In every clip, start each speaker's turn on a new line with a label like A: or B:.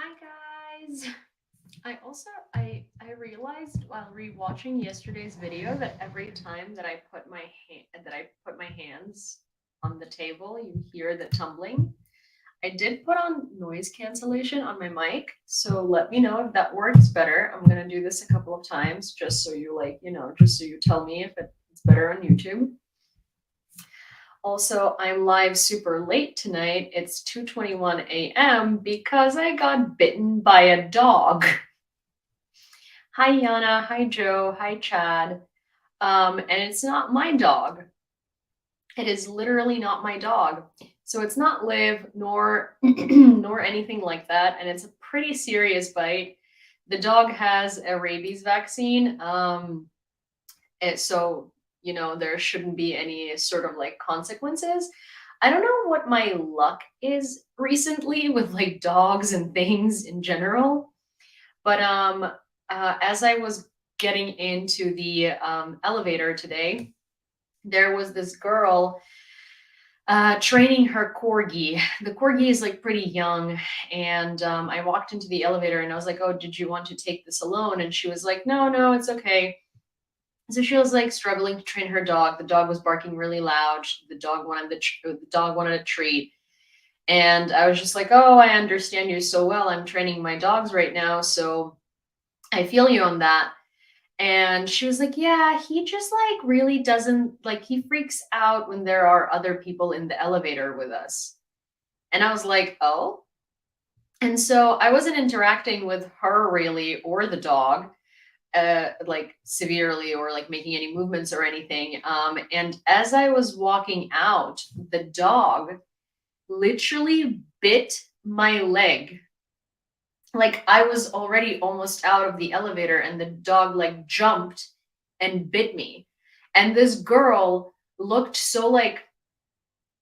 A: Hi guys. I realized while rewatching yesterday's video that every time that I put my hands on the table, you hear the tumbling. I did put on noise cancellation on my mic, so let me know if that works better. I'm gonna do this a couple of times just so just so you tell me if it's better on YouTube. Also, I'm live super late tonight. It's 2:21 a.m. because I got bitten by a dog. Hi Yana, hi Joe, hi Chad. And it's not my dog. It is literally not my dog. So it's not Liv nor nor anything like that, and it's a pretty serious bite. The dog has a rabies vaccine. So there shouldn't be any sort of like consequences. I don't know what my luck is recently with like dogs and things in general, but as I was getting into the elevator today, there was this girl training her corgi. The corgi is like pretty young, and I walked into the elevator and I was like, "Oh, did you want to take this alone?" And she was like, "No, no, it's okay." So she was like struggling to train her dog. The dog was barking really loud. The dog wanted a treat, and I was just like, "Oh, I understand you so well. I'm training my dogs right now, so I feel you on that." And she was like, "Yeah, he just like really doesn't like he freaks out when there are other people in the elevator with us." And I was like, "Oh." And so I wasn't interacting with her really or the dog like severely or like making any movements or anything. And as I was walking out, the dog literally bit my leg. Like I was already almost out of the elevator and the dog like jumped and bit me. And this girl looked so like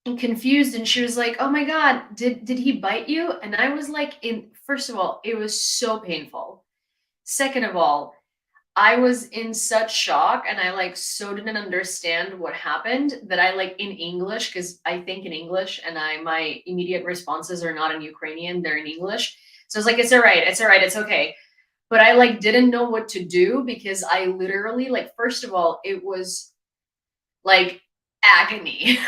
A: confused and she was like, "Oh my god, did he bite you?" And I was like, in first of all, it was so painful. Second of all, I was in such shock and I like so didn't understand what happened that I like in English, because I think in English and my immediate responses are not in Ukrainian, they're in English. So I was like, "It's all right, it's all right, it's okay." But I like didn't know what to do because I literally like first of all, it was like agony.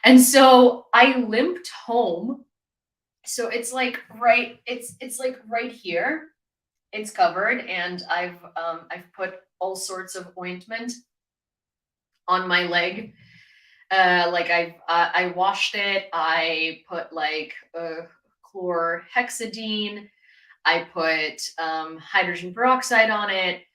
A: And so I limped home. So it's like right here, it's covered, and I've put all sorts of ointment on my leg. Like I washed it. I put like chlorhexidine. I put hydrogen peroxide on it.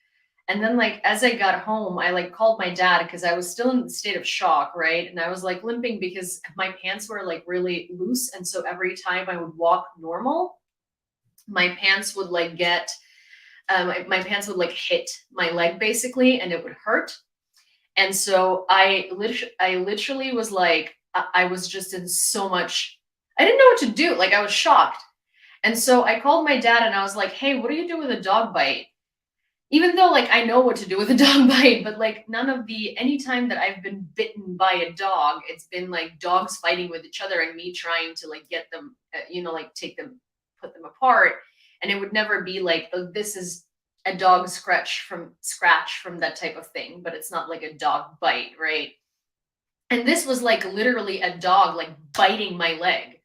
A: And then like as I got home, I like called my dad because I was still in the state of shock, right? And I was like limping because my pants were like really loose, and so every time I would walk normal, my pants would like get my pants would like hit my leg basically, and it would hurt. And so I literally was like, I was just in so much. I didn't know what to do. Like I was shocked. And so I called my dad and I was like, "Hey, what do you do with a dog bite?" Even though like I know what to do with a dog bite, but like anytime that I've been bitten by a dog, it's been like dogs fighting with each other and me trying to like get them, like take them, put them apart. And it would never be like, "Oh, this is a dog scratch from that type of thing," but it's not like a dog bite, right? And this was like literally a dog like biting my leg.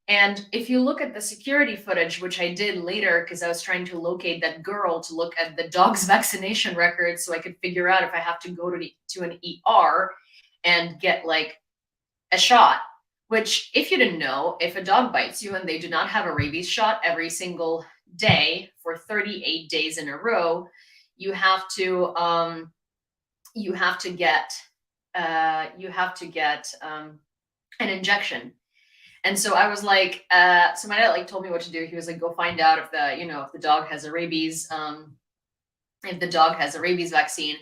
A: And if you look at the security footage, which I did later because I was trying to locate that girl to look at the dog's vaccination record so I could figure out if I have to go to an ER and get like a shot. Which, if you didn't know, if a dog bites you and they do not have a rabies shot every single day for 38 days in a row, you have to you have to get an injection. And so I was like, so my dad like told me what to do. He was like, "Go find out if the dog has a rabies, if the dog has a rabies vaccine."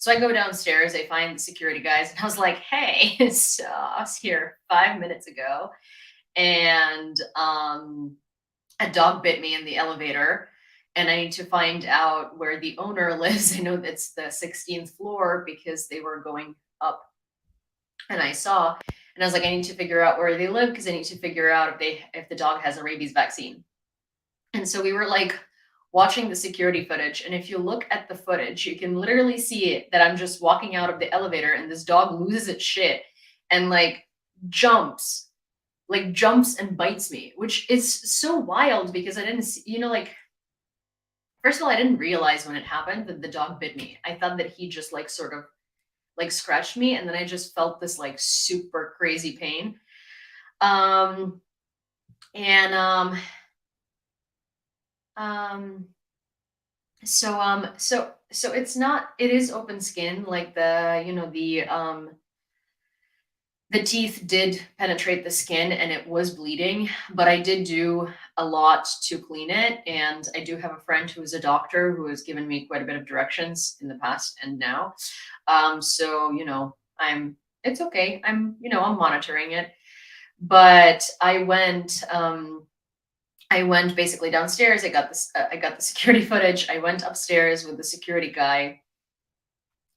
A: So I go downstairs, I find the security guys, and I was like, "Hey, so I was here 5 minutes ago, and a dog bit me in the elevator, and I need to find out where the owner lives. I know that's the 16th floor because they were going up, and I was like, I need to figure out where they live because I need to figure out if the dog has a rabies vaccine." And so we were like watching the security footage. And if you look at the footage, you can literally see it that I'm just walking out of the elevator and this dog loses its shit and jumps, jumps and bites me, which is so wild because I didn't see, first of all, I didn't realize when it happened that the dog bit me. I thought that he just sort of scratched me, and then I just felt this super crazy pain. Um and um so it's not, it is open skin, like the teeth did penetrate the skin and it was bleeding, but I did do a lot to clean it. And I do have a friend who is a doctor who has given me quite a bit of directions in the past and now. So, it's okay. I'm monitoring it. But I went basically downstairs. I got the security footage. I went upstairs with the security guy,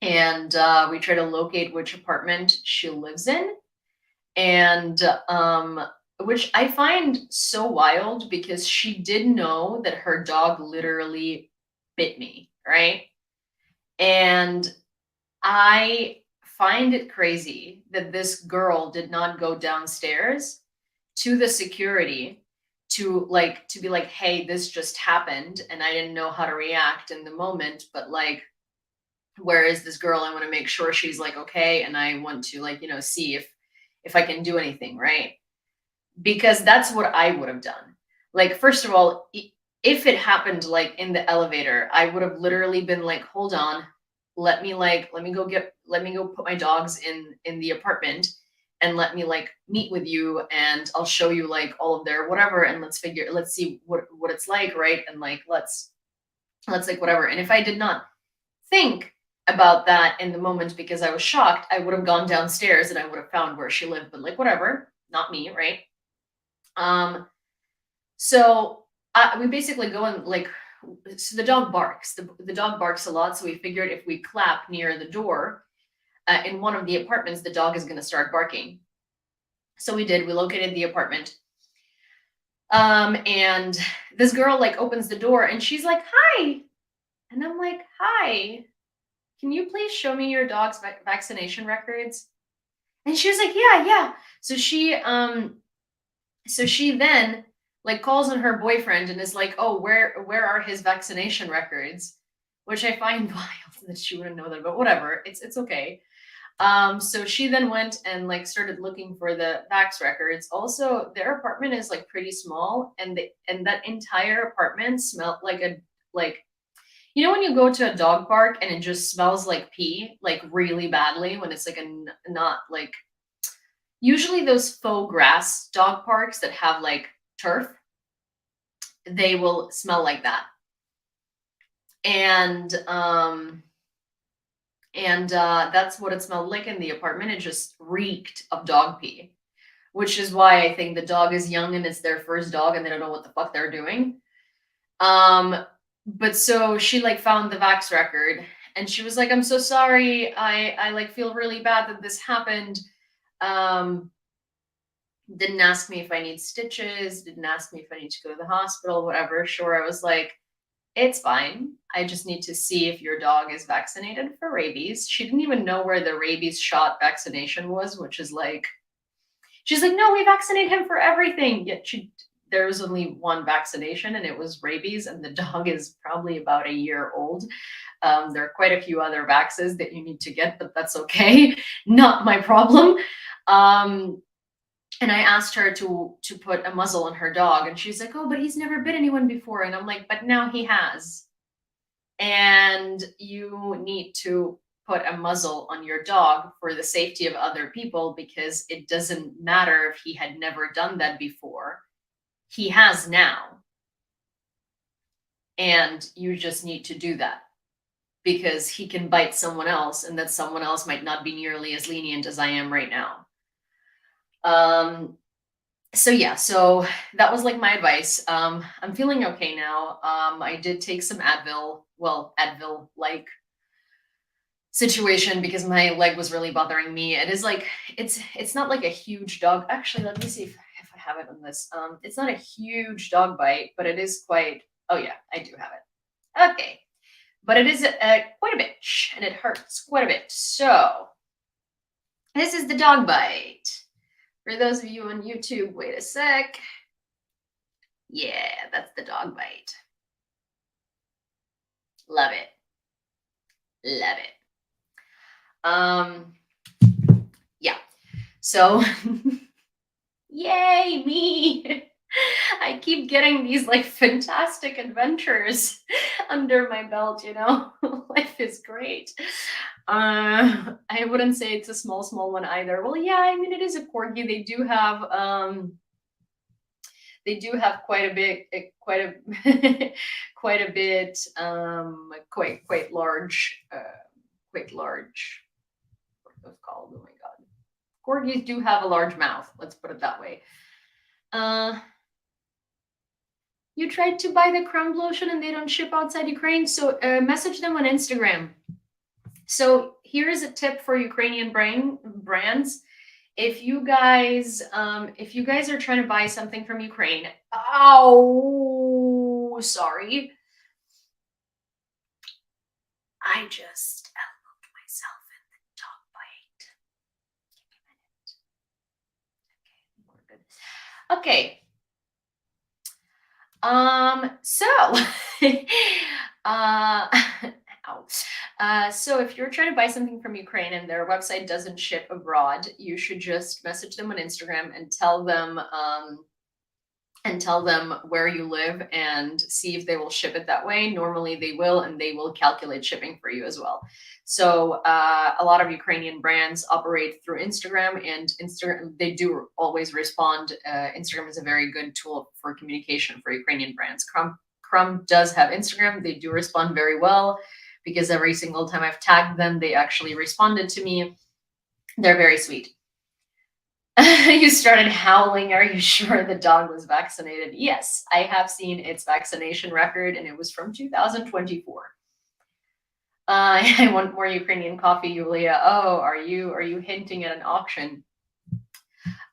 A: and we try to locate which apartment she lives in. And which I find so wild because she did know that her dog literally bit me, right? And I find it crazy that this girl did not go downstairs to the security to be like, hey, this just happened and I didn't know how to react in the moment, but where is this girl? I want to make sure she's okay, and I want to see if I can do anything, right? Because that's what I would have done. First of all, if it happened in the elevator, I would have literally been like, hold on, let me go put my dogs in the apartment, and let me meet with you, and I'll show you all of their whatever, and let's see what it's like, right? And let's whatever. And if I did not think about that in the moment because I was shocked, I would have gone downstairs and I would have found where she lived, but whatever, not me, right? So we basically go and so the dog barks. The dog barks a lot, so we figured if we clap near the door in one of the apartments, the dog is going to start barking. So we did. We located the apartment. And this girl opens the door and she's like, hi. And I'm like, hi. Can you please show me your dog's vaccination records? And she was like, yeah, yeah. So she then calls on her boyfriend and is like, oh, where are his vaccination records? Which I find wild that she wouldn't know that, but whatever, it's okay. So she then went and started looking for the vax records. Also, their apartment is pretty small, and that entire apartment smelled like when you go to a dog park and it just smells like pee, really badly, when it's not usually those faux grass dog parks that have turf, they will smell like that. And that's what it smelled like in the apartment. It just reeked of dog pee, which is why I think the dog is young and it's their first dog and they don't know what the fuck they're doing. But so she found the vax record and she was like, I'm so sorry. I feel really bad that this happened. Didn't ask me if I need stitches, didn't ask me if I need to go to the hospital, whatever. Sure. I was like, it's fine. I just need to see if your dog is vaccinated for rabies. She didn't even know where the rabies shot vaccination was, which is she's like, no, we vaccinate him for everything. Yet there was only one vaccination and it was rabies, and the dog is probably about a year old. There are quite a few other vaxes that you need to get, but that's okay. Not my problem. And I asked her to put a muzzle on her dog, and she's like, oh, but he's never bit anyone before. And I'm like, but now he has. And you need to put a muzzle on your dog for the safety of other people, because it doesn't matter if he had never done that before. He has now. And you just need to do that, because he can bite someone else, and that someone else might not be nearly as lenient as I am right now. So yeah, so that was my advice. I'm feeling okay now. I did take some Advil, Advil situation, because my leg was really bothering me. It is it's not a huge dog. Actually, let me see if I have it on this. It's not a huge dog bite, but it is quite, oh yeah, I do have it. Okay. But it is quite a bit, and it hurts quite a bit. So this is the dog bite. For those of you on YouTube, wait a sec. Yeah, that's the dog bite. Love it. Love it. Yeah. So, yay, me. I keep getting these like fantastic adventures under my belt, you know. Life is great. I wouldn't say it's a small one either. Well, yeah, I mean it is a corgi. They do have quite a bit, quite a bit, quite large, quite large. What are those called? Oh my god, corgis do have a large mouth. Let's put it that way. You tried to buy the crumb lotion and they don't ship outside Ukraine, so message them on Instagram. So here is a tip for Ukrainian brands. If you guys are trying to buy something from Ukraine, oh, sorry. I just elbowed myself in the dog bite. Give me a minute. Okay, we're good. Okay. So if you're trying to buy something from Ukraine and their website doesn't ship abroad, you should just message them on Instagram and tell them where you live and see if they will ship it that way. Normally they will, and they will calculate shipping for you as well. So a lot of Ukrainian brands operate through Instagram, and they do always respond. Instagram is a very good tool for communication for Ukrainian brands. Crumb does have Instagram. They do respond very well, because every single time I've tagged them, they actually responded to me. They're very sweet. You started howling. Are you sure the dog was vaccinated? Yes, I have seen its vaccination record, and it was from 2024. I want more Ukrainian coffee, Yulia. Oh, are you hinting at an auction?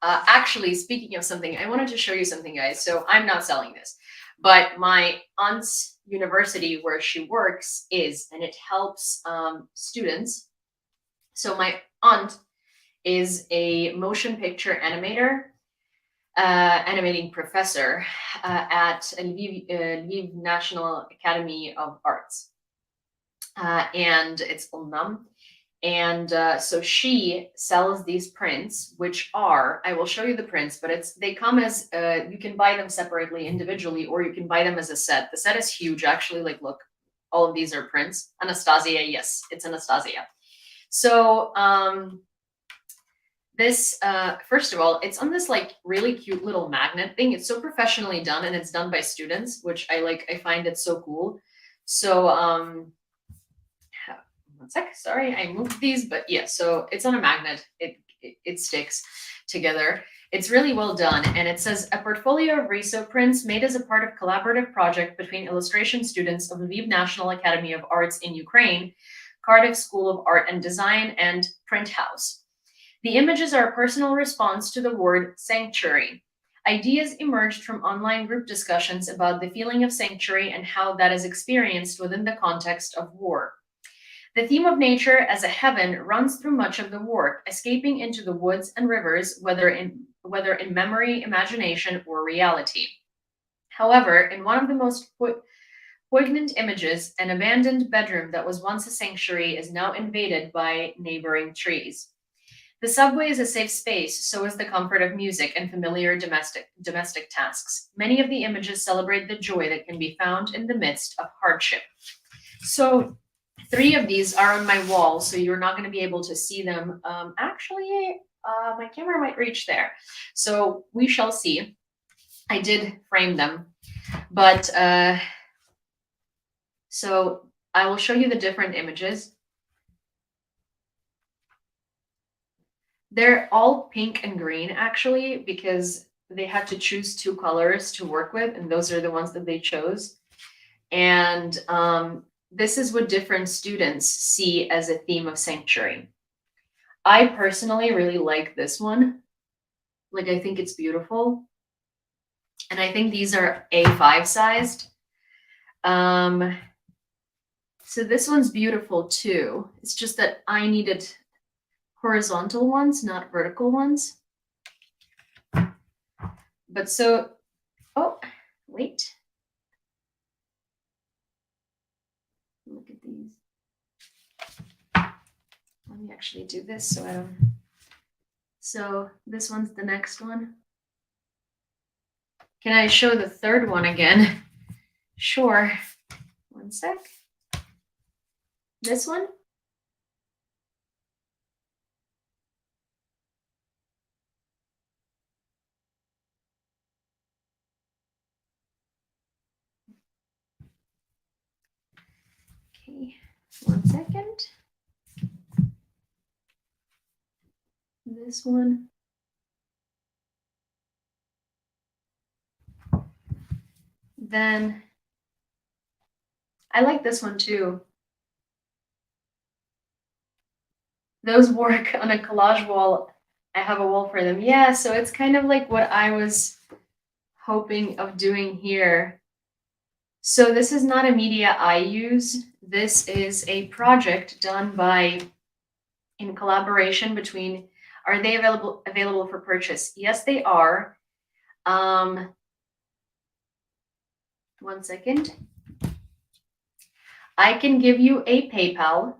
A: Actually, speaking of something, I wanted to show you something, guys. So I'm not selling this, but my aunt's university where she works is, and it helps students. So my aunt is a motion picture animator, animating professor at Lviv National Academy of Arts, and it's Ulnam. And so she sells these prints, which are, I will show you the prints, but they come as, you can buy them separately, individually, or you can buy them as a set. The set is huge, actually. Like, look, all of these are prints. Anastasia, yes, it's Anastasia. So this, first of all, it's on this like really cute little magnet thing. It's so professionally done, and it's done by students, which I like. I find it so cool. So, one sec, sorry, I moved these, but yeah, so it's on a magnet. It sticks together. It's really well done, and it says a portfolio of Riso prints made as a part of collaborative project between illustration students of Lviv National Academy of Arts in Ukraine, Cardiff School of Art and Design, and Print House. The images are a personal response to the word sanctuary. Ideas emerged from online group discussions about the feeling of sanctuary and how that is experienced within the context of war. The theme of nature as a heaven runs through much of the work, escaping into the woods and rivers, whether in memory, imagination, or reality. However, in one of the most poignant images, an abandoned bedroom that was once a sanctuary is now invaded by neighboring trees. The subway is a safe space, so is the comfort of music and familiar domestic tasks. Many of the images celebrate the joy that can be found in the midst of hardship. So 3 of these are on my wall, so you're not going to be able to see them. Actually, my camera might reach there. So we shall see. I did frame them, but so I will show you the different images. They're all pink and green, actually, because they had to choose 2 colors to work with, and those are the ones that they chose. And this is what different students see as a theme of sanctuary. I personally really like this one. Like, I think it's beautiful. And I think these are A5 sized. So this one's beautiful too. It's just that I needed horizontal ones, not vertical ones. But so, oh, wait. Look at these. Let me actually do this so I don't. So this one's the next one. Can I show the third one again? Sure. One sec. This one? Okay, 1 second. This one. Then I like this one too. Those work on a collage wall. I have a wall for them. Yeah, so it's kind of like what I was hoping of doing here. So this is not a media I use. This is a project done by, in collaboration between, are they available for purchase? Yes, they are. 1 second. I can give you a PayPal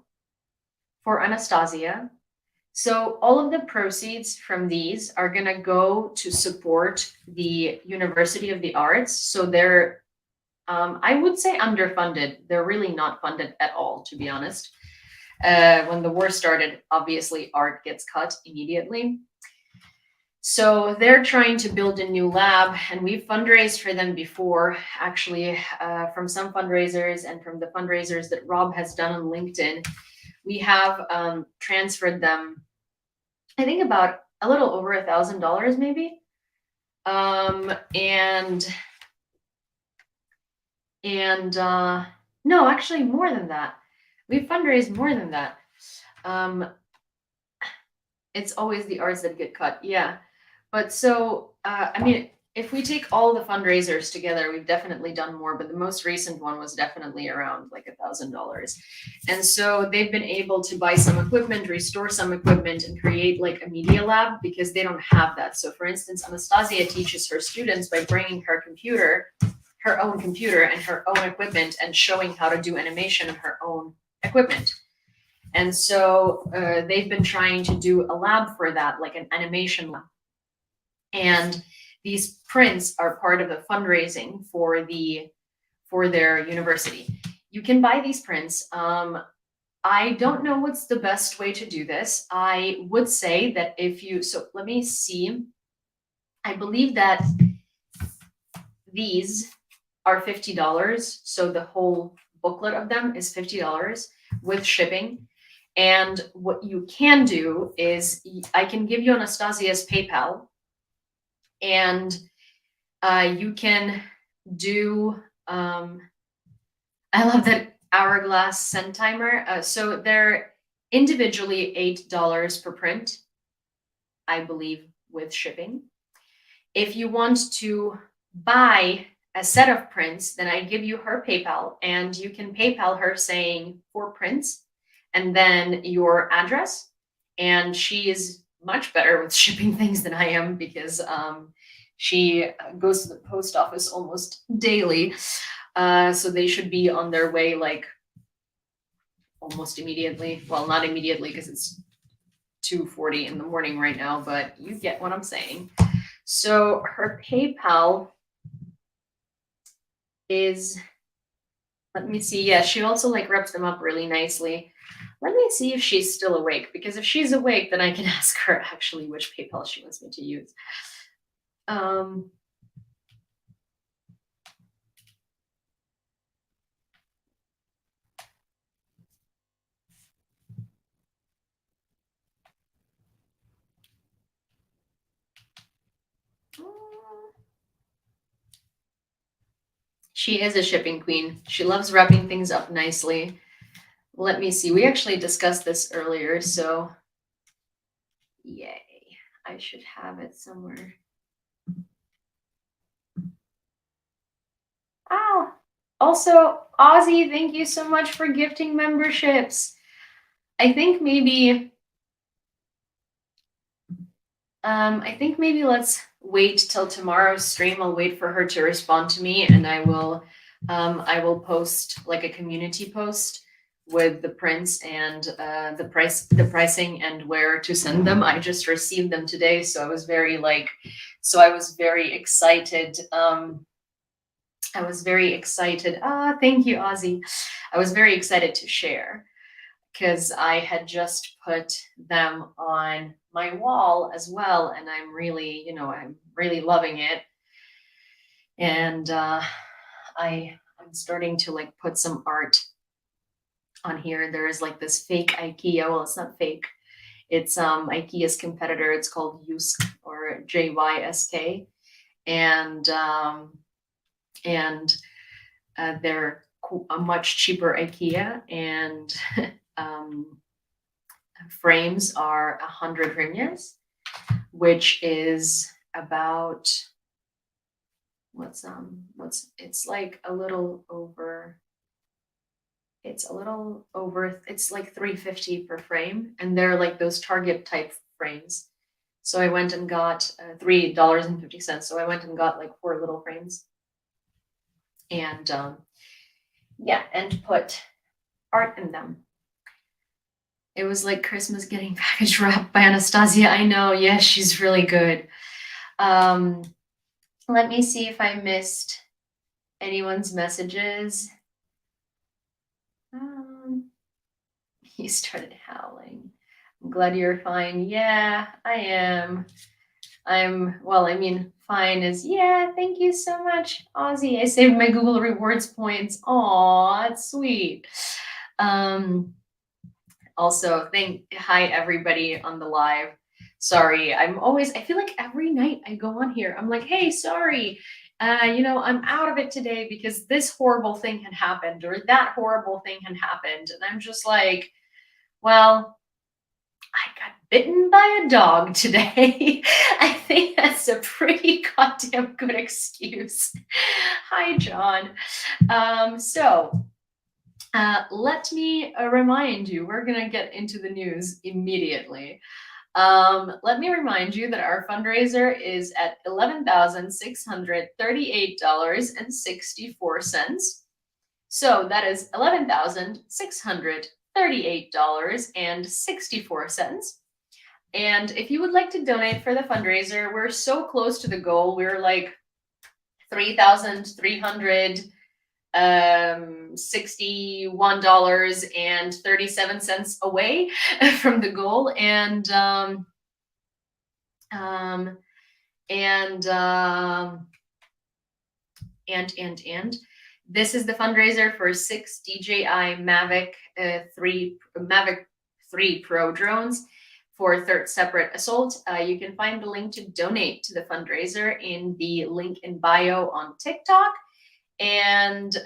A: for Anastasia. So all of the proceeds from these are going to go to support the University of the Arts. So they're, I would say, underfunded. They're really not funded at all, to be honest. When the war started, obviously art gets cut immediately. So they're trying to build a new lab, and we've fundraised for them before, actually, from some fundraisers and from the fundraisers that Rob has done on LinkedIn. We have transferred them, I think, about a little over $1,000 maybe. No, actually more than that. We've fundraised more than that. It's always the arts that get cut. Yeah. But so, I mean, if we take all the fundraisers together, we've definitely done more, but the most recent one was definitely around like $1,000. And so they've been able to buy some equipment, restore some equipment, and create like a media lab because they don't have that. So for instance, Anastasia teaches her students by bringing her own computer and her own equipment and showing how to do animation on her own equipment. And so they've been trying to do a lab for that, like an animation lab. And these prints are part of the fundraising for their university. You can buy these prints. I don't know what's the best way to do this. I would say that so let me see. I believe that these are $50. So the whole booklet of them is $50 with shipping. And what you can do is I can give you Anastasia's PayPal, and you can do, I love that hourglass cent timer. So they're individually $8 per print, I believe, with shipping. If you want to buy a set of prints, then I give you her PayPal, and you can PayPal her saying 4 prints and then your address. And she is much better with shipping things than I am because she goes to the post office almost daily. So they should be on their way like almost immediately. Well, not immediately because it's 2:40 in the morning right now, but you get what I'm saying. So her PayPal is, let me see. Yeah, she also like wraps them up really nicely. Let me see if she's still awake, because if she's awake, then I can ask her actually which PayPal she wants me to use. She is a shipping queen. She loves wrapping things up nicely. Let me see. We actually discussed this earlier, so yay. I should have it somewhere. Also, Ozzy, thank you so much for gifting memberships. I think maybe let's wait till tomorrow's stream. I'll wait for her to respond to me, and I will post like a community post with the prints and the pricing and where to send them. I just received them today, so I was very excited. I was very excited. Thank you, Ozzy. I was very excited to share because I had just put them on my wall as well, and I'm really loving it. And I'm starting to like put some art on here. There is like this fake IKEA. Well, it's not fake. It's IKEA's competitor. It's called Jysk or JYSK, and they're a much cheaper IKEA, and frames are 100 hryvnias, which is about it's like a little over. It's like 350 per frame, and they're like those Target type frames. So I went and got $3.50. So I went and got like 4 little frames, and and put art in them. It was like Christmas getting package wrapped by Anastasia. I know, yes, she's really good. Let me see if I missed anyone's messages. He started howling. I'm glad you're fine. Yeah, I am. Fine is, yeah, thank you so much, Ozzy. I saved my Google Rewards points. Aw, that's sweet. Also, hi everybody on the live. Sorry, I feel like every night I go on here, I'm like, hey, sorry, I'm out of it today because this horrible thing had happened or that horrible thing had happened. And I'm just like, well, I got bitten by a dog today. I think that's a pretty goddamn good excuse. Hi, John. Let me remind you, we're going to get into the news immediately. Let me remind you that our fundraiser is at $11,638.64. So that is $11,638.64. And if you would like to donate for the fundraiser, we're so close to the goal. We're like $3,361.37 away from the goal, and this is the fundraiser for 6 DJI Mavic 3 Pro drones for third separate assault. You can find the link to donate to the fundraiser in the link in bio on TikTok. And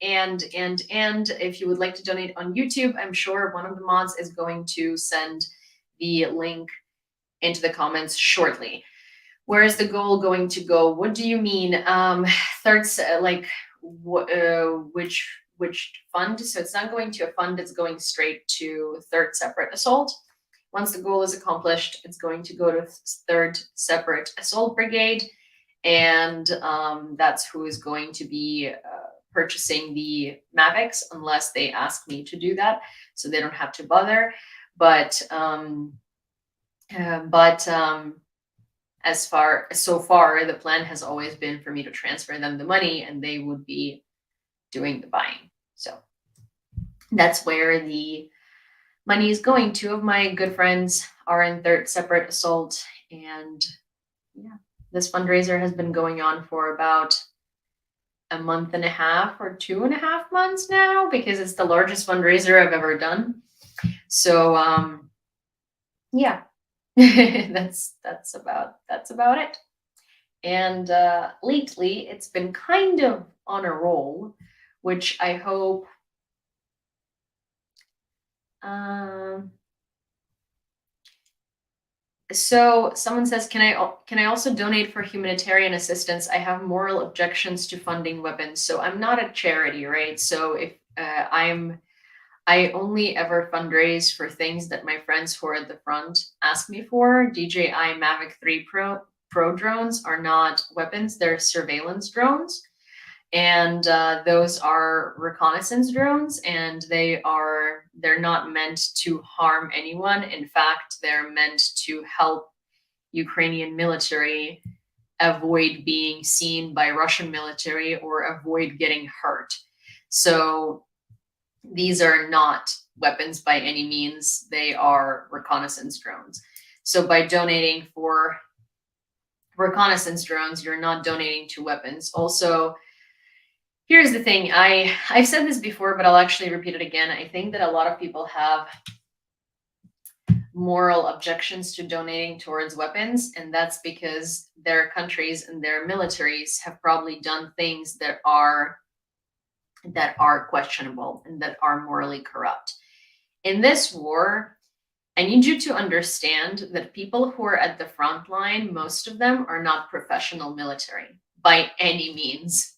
A: if you would like to donate on YouTube, I'm sure one of the mods is going to send the link into the comments shortly. Where is the goal going to go? What do you mean? Which fund? So it's not going to a fund, it's going straight to third separate assault. Once the goal is accomplished, it's going to go to third separate assault brigade. And that's who is going to be purchasing the Mavics, unless they ask me to do that, so they don't have to bother. But so far, the plan has always been for me to transfer them the money, and they would be doing the buying. So that's where the money is going. 2 of my good friends are in third separate assault, and yeah. This fundraiser has been going on for about a month and a half or 2.5 months now, because it's the largest fundraiser I've ever done. So yeah, that's about it. And lately it's been kind of on a roll, which I hope So someone says, can I also donate for humanitarian assistance? I have moral objections to funding weapons. So I'm not a charity, right? So if I only ever fundraise for things that my friends who are at the front ask me for. DJI Mavic 3 Pro drones are not weapons, they're surveillance drones. And those are reconnaissance drones, and they're not meant to harm anyone. In fact, they're meant to help Ukrainian military avoid being seen by Russian military or avoid getting hurt. So these are not weapons by any means. They are reconnaissance drones. So by donating for reconnaissance drones, you're not donating to weapons. Also, here's the thing. I've said this before, but I'll actually repeat it again. I think that a lot of people have moral objections to donating towards weapons, and that's because their countries and their militaries have probably done things that are questionable and that are morally corrupt. In this war, I need you to understand that people who are at the front line, most of them are not professional military by any means.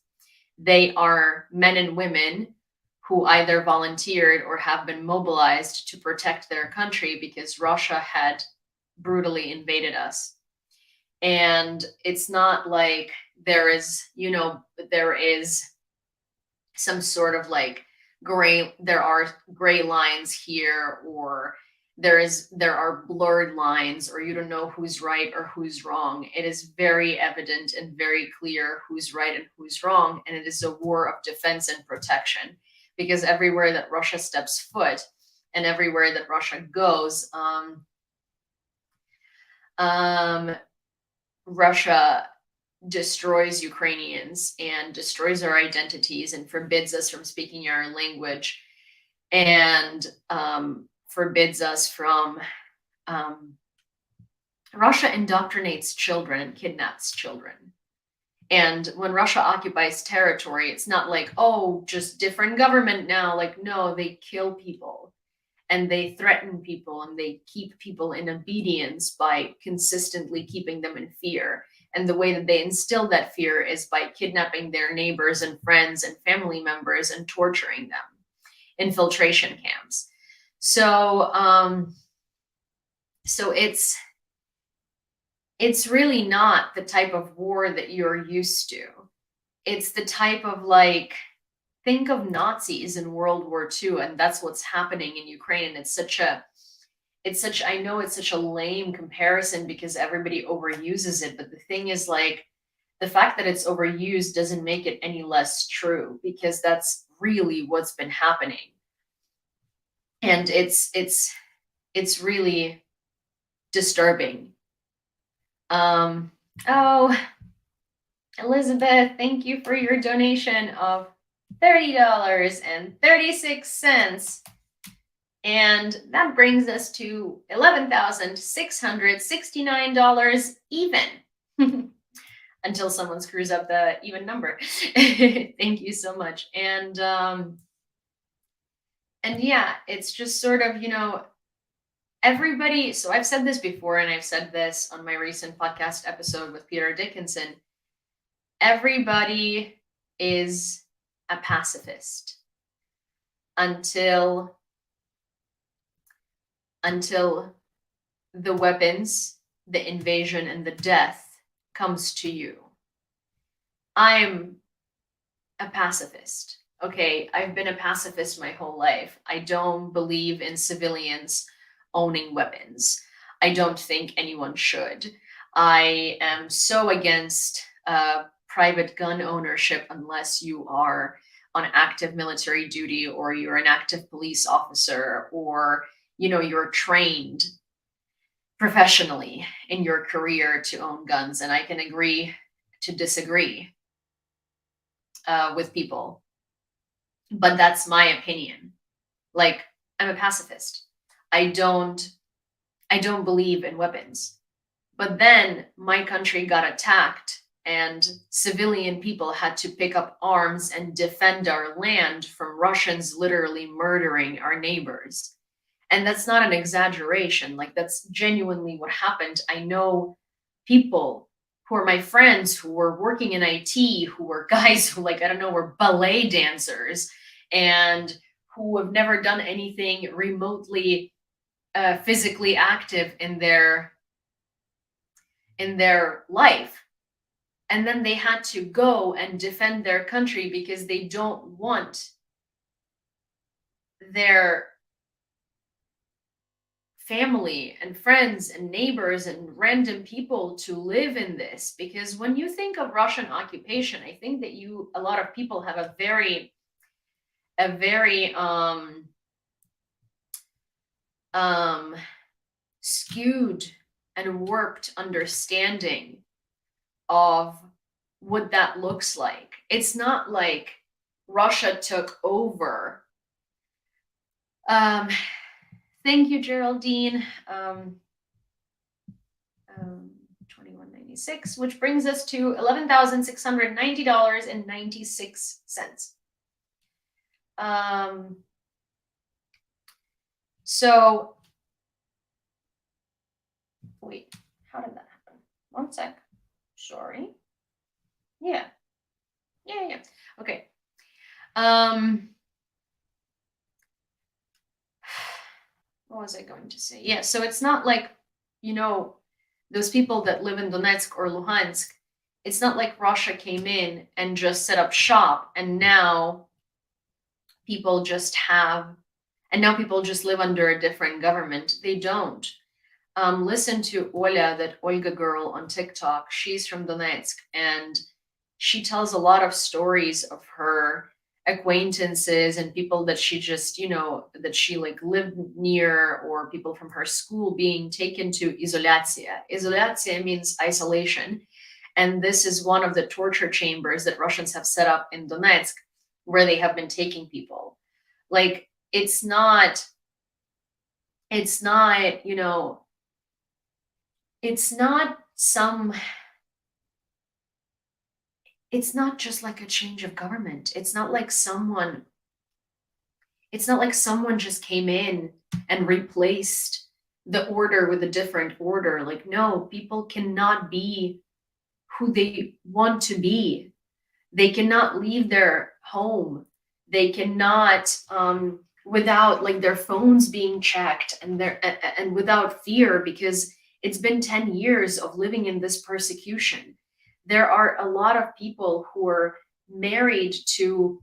A: They are men and women who either volunteered or have been mobilized to protect their country because Russia had brutally invaded us. And it's not like there is some sort of like there are gray lines here, or there are blurred lines, or you don't know who's right or who's wrong. It is very evident and very clear who's right and who's wrong, and it is a war of defense and protection, because everywhere that Russia steps foot and everywhere that Russia goes, Russia destroys Ukrainians and destroys our identities and forbids us from speaking our language, and forbids us from Russia indoctrinates children and kidnaps children. And when Russia occupies territory, it's not like, oh, just different government now. Like, no, they kill people and they threaten people and they keep people in obedience by consistently keeping them in fear. And the way that they instill that fear is by kidnapping their neighbors and friends and family members and torturing them. Infiltration camps. So it's really not the type of war that you're used to. It's the type of, like, think of Nazis in World War II, and that's what's happening in Ukraine. I know it's such a lame comparison because everybody overuses it, but the thing is, like, the fact that it's overused doesn't make it any less true, because that's really what's been happening. And it's really disturbing. Oh, Elizabeth, thank you for your donation of $30.36. And that brings us to $11,669 even. Until someone screws up the even number. Thank you so much. And yeah, it's just sort of, everybody. So I've said this before, and I've said this on my recent podcast episode with Peter Dickinson. Everybody is a pacifist until the weapons, the invasion, and the death comes to you. I'm a pacifist. Okay, I've been a pacifist my whole life. I don't believe in civilians owning weapons. I don't think anyone should. I am so against private gun ownership unless you are on active military duty, or you're an active police officer, or you're trained professionally in your career to own guns. And I can agree to disagree with people, but that's my opinion. Like, I'm a pacifist. I don't believe in weapons. But then my country got attacked, and civilian people had to pick up arms and defend our land from Russians literally murdering our neighbors. And that's not an exaggeration. Like, that's genuinely what happened. I know people who are my friends who were working in IT, who were guys who, like, I don't know, were ballet dancers and who have never done anything remotely physically active in their life. And then they had to go and defend their country because they don't want their family and friends and neighbors and random people to live in this. Because when you think of Russian occupation, I think that a lot of people have a very um skewed and warped understanding of what that looks like. It's not like Russia took over. Um, Thank you, Geraldine. 2196, which brings us to $11,690.96. So wait, how did that happen? One sec. Sorry. Yeah. Okay. What was I going to say? Yeah, so it's not like, those people that live in Donetsk or Luhansk, it's not like Russia came in and just set up shop and now people just live under a different government. They don't. Listen to Oля, that Olga girl on TikTok. She's from Donetsk, and she tells a lot of stories of her acquaintances and people that she just, that she like lived near, or people from her school being taken to izolatia. Izolatia means isolation. And this is one of the torture chambers that Russians have set up in Donetsk, where they have been taking people. Like, it's not, it's not some it's not just like a change of government. It's not like someone just came in and replaced the order with a different order. Like, no, people cannot be who they want to be. They cannot leave their home. They cannot without like their phones being checked and without fear, because it's been 10 years of living in this persecution. There are a lot of people who are married to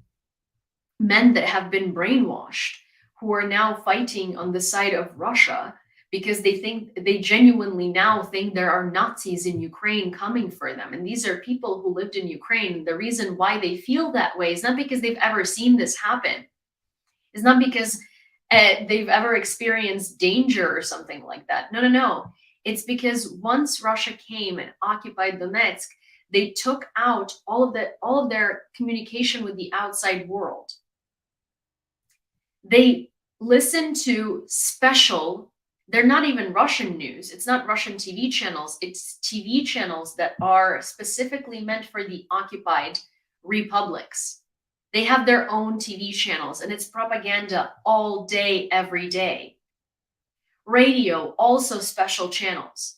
A: men that have been brainwashed, who are now fighting on the side of Russia because they genuinely now think there are Nazis in Ukraine coming for them. And these are people who lived in Ukraine. The reason why they feel that way is not because they've ever seen this happen. It's not because they've ever experienced danger or something like that. No. It's because once Russia came and occupied Donetsk, they took out all of their communication with the outside world. They listen to they're not even Russian news. It's not Russian TV channels. It's TV channels that are specifically meant for the occupied republics. They have their own TV channels, and it's propaganda all day, every day. Radio, also special channels.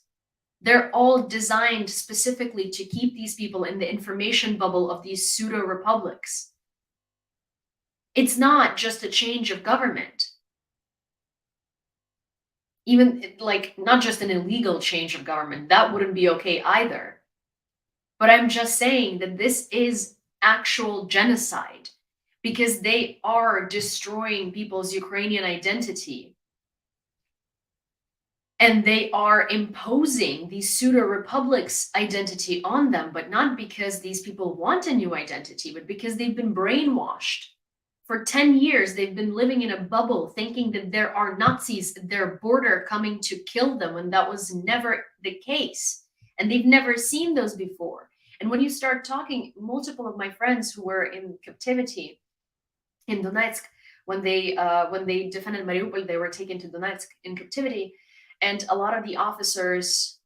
A: They're all designed specifically to keep these people in the information bubble of these pseudo republics. It's not just a change of government. Even like not just an illegal change of government, that wouldn't be okay either. But I'm just saying that this is actual genocide, because they are destroying people's Ukrainian identity. And they are imposing these pseudo republics identity on them, but not because these people want a new identity, but because they've been brainwashed. For 10 years, they've been living in a bubble thinking that there are Nazis at their border coming to kill them, when that was never the case. And they've never seen those before. And when you start talking, multiple of my friends who were in captivity in Donetsk, when they defended Mariupol, they were taken to Donetsk in captivity. And a lot of the officers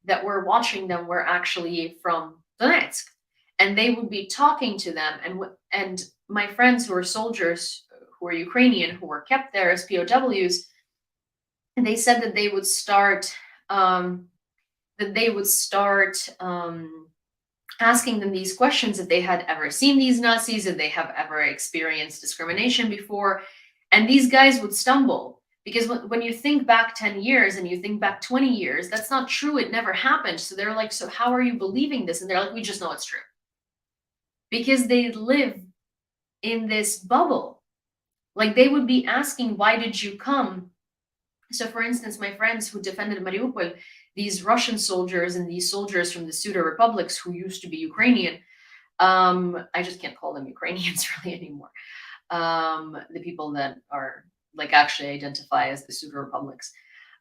A: that were watching them were actually from Donetsk. And they would be talking to them. And my friends who are soldiers, who are Ukrainian, who were kept there as POWs, And they said that they would start that they would start asking them these questions, if they had ever seen these Nazis, if they have ever experienced discrimination before. And these guys would stumble because when you think back 10 years and you think back 20 years, that's not true. It never happened. So they're like, so how are you believing this? And they're like, we just know it's true. Because they live in this bubble. Like they would be asking, why did you come? So for instance, my friends who defended Mariupol, these Russian soldiers and these soldiers from the pseudo republics who used to be Ukrainian, I just can't call them Ukrainians really anymore. The people that are like actually identify as the pseudo republics,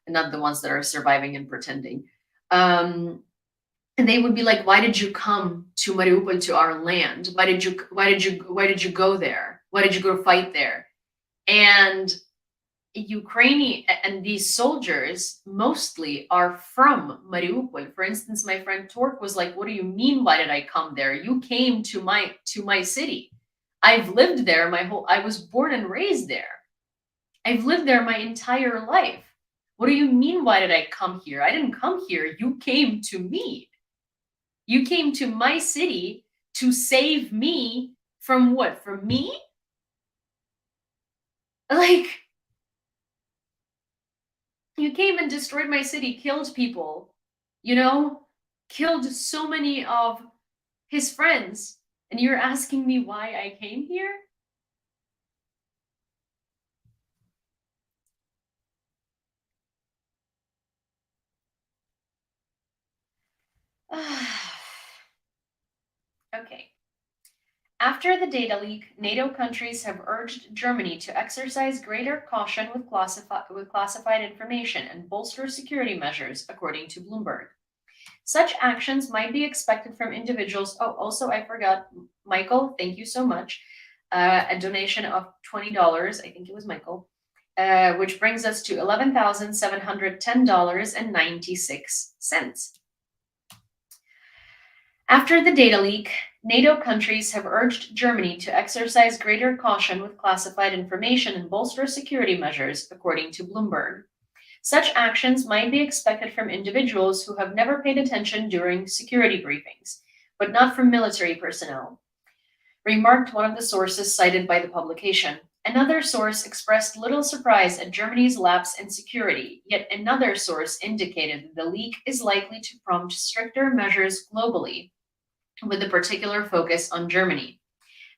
A: and not the ones that are surviving and pretending. And they would be like, why did you come to Mariupol, to our land? Why did you go there? Why did you go fight there? And Ukrainian and these soldiers mostly are from Mariupol. For instance, my friend Tork was like, what do you mean, why did I come there? You came to my city. I've lived there I was born and raised there. I've lived there my entire life. What do you mean, why did I come here? I didn't come here. You came to me. You came to my city to save me from what? From me? Like, you came and destroyed my city, killed people, killed so many of his friends, and you're asking me why I came here? Okay. After the data leak, NATO countries have urged Germany to exercise greater caution with classified information and bolster security measures, according to Bloomberg. Such actions might be expected from individuals. Oh, also, I forgot, Michael, thank you so much. A donation of $20, I think it was Michael, which brings us to $11,710.96. After the data leak, NATO countries have urged Germany to exercise greater caution with classified information and bolster security measures, according to Bloomberg. Such actions might be expected from individuals who have never paid attention during security briefings, but not from military personnel, remarked one of the sources cited by the publication. Another source expressed little surprise at Germany's lapse in security, yet another source indicated that the leak is likely to prompt stricter measures globally, with a particular focus on Germany.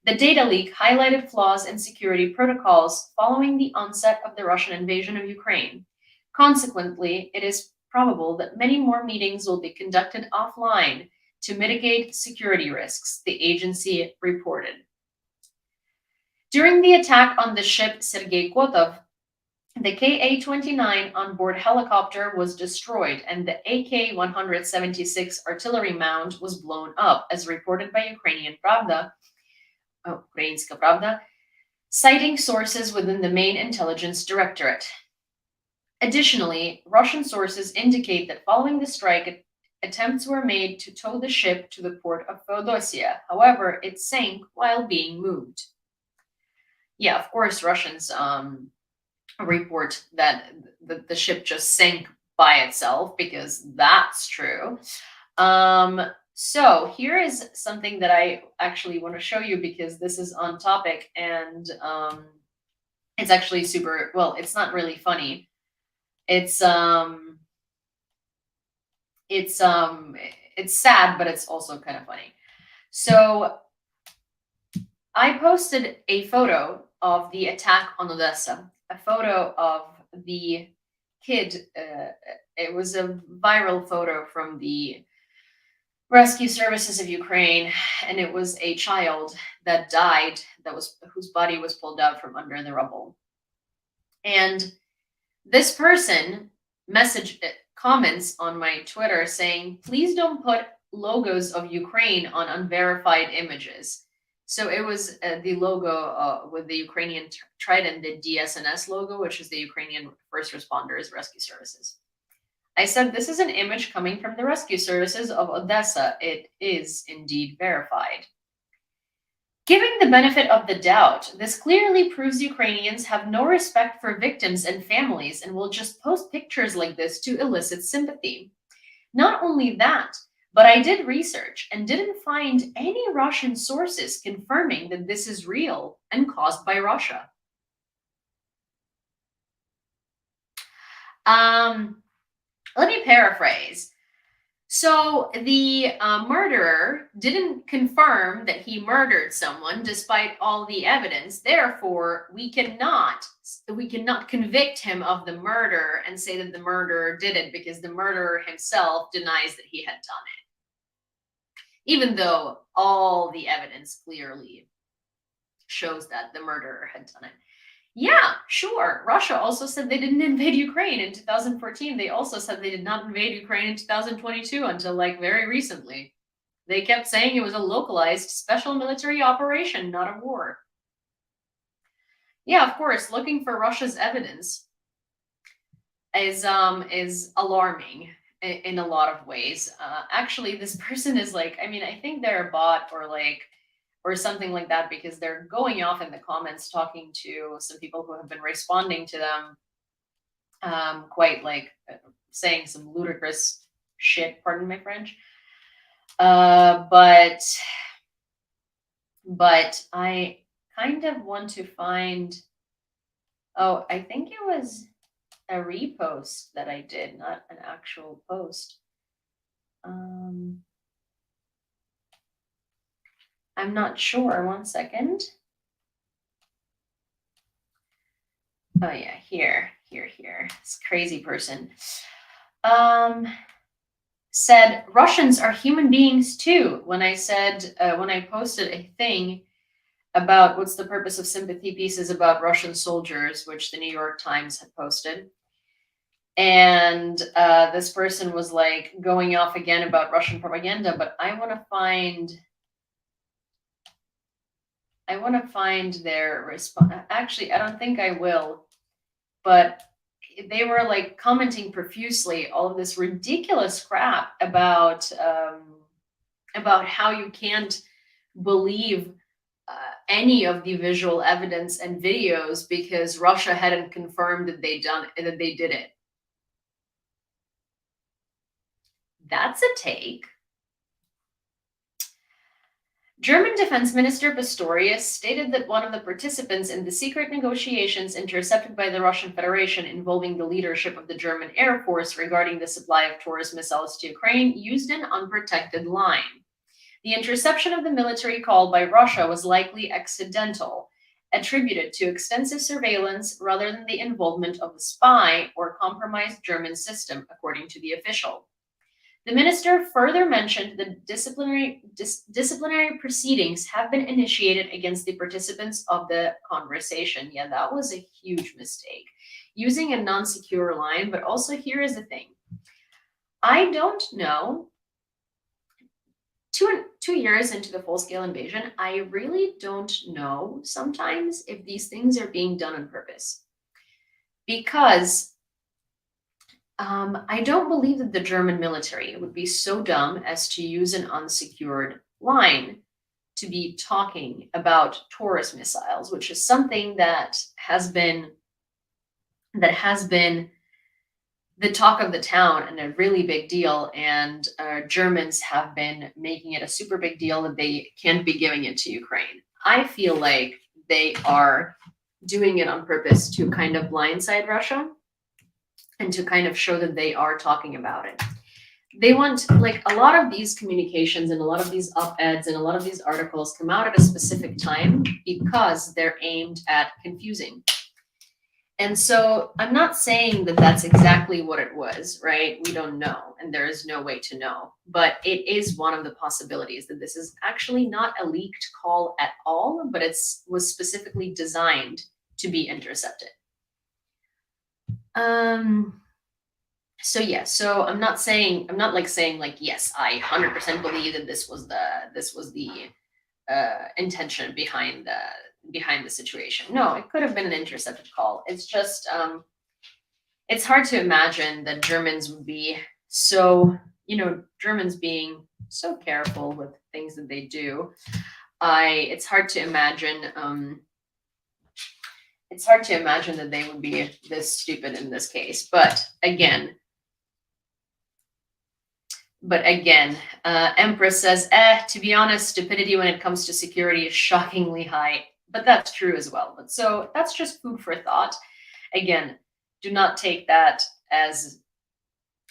A: The data leak highlighted flaws in security protocols following the onset of the Russian invasion of Ukraine. Consequently, it is probable that many more meetings will be conducted offline to mitigate security risks, the agency reported. During the attack on the ship Sergei Kotov, the Ka-29 onboard helicopter was destroyed and the AK-176 artillery mound was blown up, as reported by Ukrainska Pravda, citing sources within the main intelligence directorate. Additionally, Russian sources indicate that following the strike, attempts were made to tow the ship to the port of Feodosia. However, it sank while being moved. Yeah, of course, Russians report that the ship just sank by itself, because that's true. So here is something that I actually want to show you, because this is on topic, and it's actually super, well, it's not really funny. It's sad, but it's also kind of funny. So I posted a photo of the attack on Odessa, a photo of the kid. It was a viral photo from the rescue services of Ukraine, and it was a child that died, whose body was pulled out from under the rubble. And this person comments on my Twitter saying, please don't put logos of Ukraine on unverified images. So it was the logo with the Ukrainian trident, the DSNS logo, which is the Ukrainian First Responders Rescue Services. I said, this is an image coming from the rescue services of Odessa. It is indeed verified. Giving the benefit of the doubt, this clearly proves Ukrainians have no respect for victims and families and will just post pictures like this to elicit sympathy. Not only that, but I did research and didn't find any Russian sources confirming that this is real and caused by Russia. Let me paraphrase. So the murderer didn't confirm that he murdered someone despite all the evidence. Therefore, we cannot convict him of the murder and say that the murderer did it, because the murderer himself denies that he had done it, even though all the evidence clearly shows that the murderer had done it. Yeah, sure. Russia also said they didn't invade Ukraine in 2014. They also said they did not invade Ukraine in 2022 until like very recently. They kept saying it was a localized special military operation, not a war. Yeah, of course, looking for Russia's evidence is alarming in a lot of ways. Actually, this person is like, I mean, I think they're a bot or something like that, because they're going off in the comments talking to some people who have been responding to them, quite like saying some ludicrous shit, pardon my French. But I kind of want to find, oh, I think it was a repost that I did, not an actual post. I'm not sure. One second. Oh yeah, here. This crazy person said Russians are human beings too. When I said when I posted a thing about what's the purpose of sympathy pieces about Russian soldiers, which the New York Times had posted, and this person was like going off again about Russian propaganda, but I want to find their response. Actually, I don't think I will, but they were like commenting profusely all of this ridiculous crap about how you can't believe any of the visual evidence and videos because Russia hadn't confirmed that they did it. That's a take. German Defense Minister Pistorius stated that one of the participants in the secret negotiations intercepted by the Russian Federation involving the leadership of the German Air Force regarding the supply of Taurus missiles to Ukraine used an unprotected line. The interception of the military call by Russia was likely accidental, attributed to extensive surveillance rather than the involvement of a spy or compromised German system, according to the official. The minister further mentioned that disciplinary proceedings have been initiated against the participants of the conversation. Yeah, that was a huge mistake. Using a non-secure line, but also here is the thing. I don't know. 2 years into the full-scale invasion, I really don't know sometimes if these things are being done on purpose. Because I don't believe that the German military would be so dumb as to use an unsecured line to be talking about Taurus missiles, which is something that has been the talk of the town and a really big deal. And Germans have been making it a super big deal that they can't be giving it to Ukraine. I feel like they are doing it on purpose to kind of blindside Russia and to kind of show that they are talking about it. They want, like, a lot of these communications and a lot of these op-eds and a lot of these articles come out at a specific time because they're aimed at confusing. And so I'm not saying that that's exactly what it was, right? We don't know, and there is no way to know. But it is one of the possibilities that this is actually not a leaked call at all, but was specifically designed to be intercepted. So yeah, so I'm not saying yes, I 100% believe that this was the intention behind the situation. No, it could have been an intercepted call. It's just it's hard to imagine that Germans would be so, Germans being so careful with things that they do. it's hard to imagine. It's hard to imagine that they would be this stupid in this case. But again, Empress says, to be honest, stupidity when it comes to security is shockingly high. But that's true as well. But so that's just food for thought. Again, do not take that as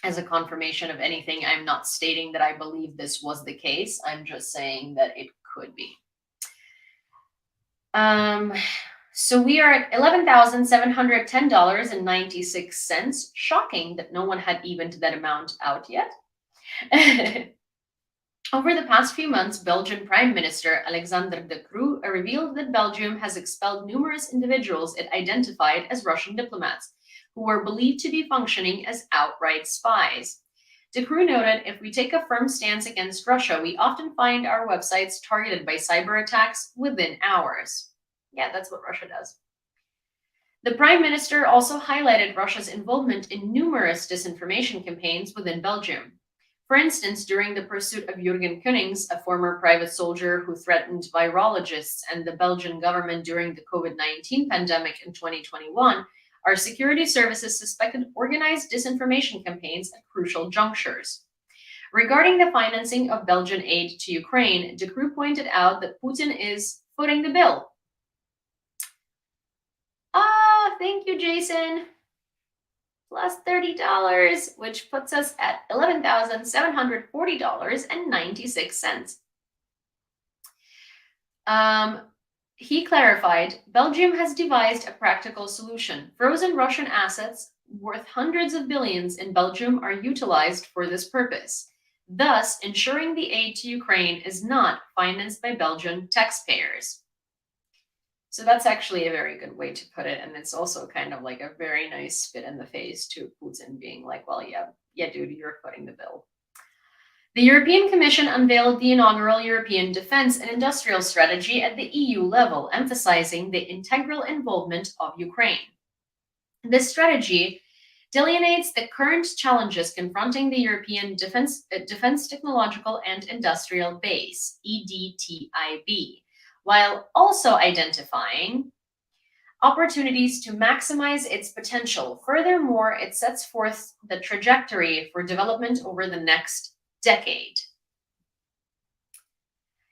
A: a confirmation of anything. I'm not stating that I believe this was the case. I'm just saying that it could be. So we are at $11,710.96. Shocking that no one had evened that amount out yet. Over the past few months, Belgian Prime Minister Alexander De Croo revealed that Belgium has expelled numerous individuals it identified as Russian diplomats, who were believed to be functioning as outright spies. De Croo noted, if we take a firm stance against Russia, we often find our websites targeted by cyber attacks within hours. Yeah, that's what Russia does. The Prime Minister also highlighted Russia's involvement in numerous disinformation campaigns within Belgium. For instance, during the pursuit of Jurgen Konings, a former private soldier who threatened virologists and the Belgian government during the COVID-19 pandemic in 2021, our security services suspected organized disinformation campaigns at crucial junctures. Regarding the financing of Belgian aid to Ukraine, De Croo pointed out that Putin is footing the bill. Thank you, Jason. Plus $30, which puts us at $11,740.96. He clarified, Belgium has devised a practical solution. Frozen Russian assets worth hundreds of billions in Belgium are utilized for this purpose, thus ensuring the aid to Ukraine is not financed by Belgian taxpayers. So that's actually a very good way to put it. And it's also kind of like a very nice spit in the face to Putin being like, well, yeah, dude, you're footing the bill. The European Commission unveiled the inaugural European Defense and Industrial Strategy at the EU level, emphasizing the integral involvement of Ukraine. This strategy delineates the current challenges confronting the European Defense Technological and Industrial Base, EDTIB, while also identifying opportunities to maximize its potential. Furthermore, it sets forth the trajectory for development over the next decade.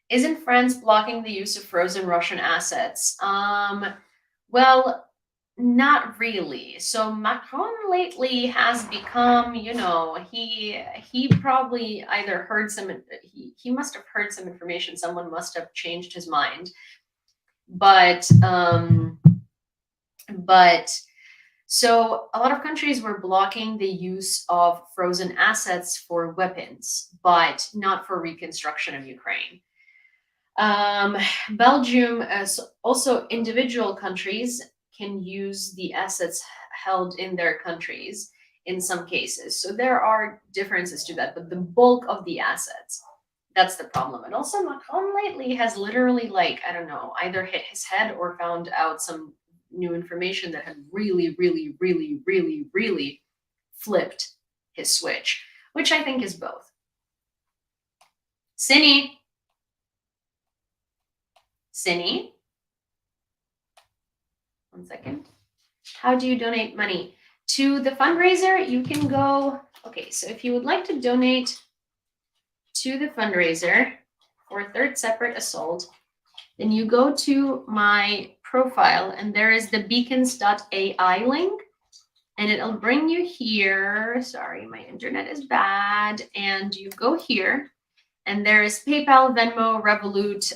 A: Isn't France blocking the use of frozen Russian assets? Well, not really. So Macron lately has become, he probably either heard he must have heard some information. Someone must have changed his mind. But so a lot of countries were blocking the use of frozen assets for weapons, but not for reconstruction of Ukraine. Belgium, also individual countries can use the assets held in their countries in some cases. So there are differences to that, but the bulk of the assets, that's the problem. And also Macron lately has literally either hit his head or found out some new information that had really, really, really, really, really flipped his switch, which I think is both. Cinny. One second. How do you donate money? To the fundraiser, you can go, so if you would like to donate to the fundraiser for Third Separate Assault, then you go to my profile and there is the beacons.ai link and it'll bring you here. Sorry, my internet is bad. And you go here and there is PayPal, Venmo, Revolut,